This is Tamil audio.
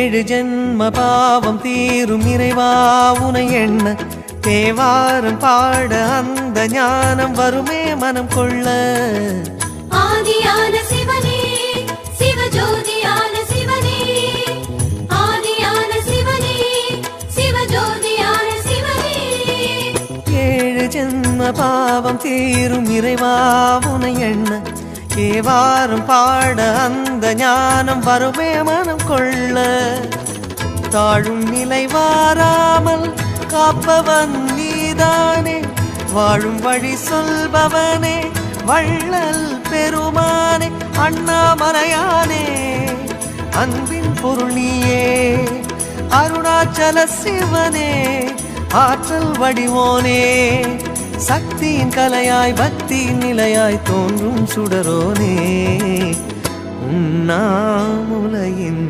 ஏழு ஜென்ம பாவம் தீரும் இறைவா உனை எண்ண தேவாரம் பாட அந்த ஞானம் வருமே மனம் கொள்ள. ஆதியான சிவனே சிவஜோதியான சிவனே ஆதியான சிவனே சிவஜோதியான சிவனே. ஏழு ஜென்ம பாவம் தீரும் இறைவா உனை எண்ண தேவாரம் பாட அந்த ஞானம் வருமே மனம் கொள்ள. தாழும் நிலை வாராமல் காப்பவன் நீதானே, வாழும் வழி சொல்பவனே வள்ளல் பெருமானே அண்ணாமலையானே. அன்பின் பொருள் நீயே அருணாச்சல சிவனே, ஆற்றல் வடிவோனே சக்தியின் கலையாய் பக்தியின் நிலையாய் தோன்றும் சுடரோனே. உண்ணாமுலையின்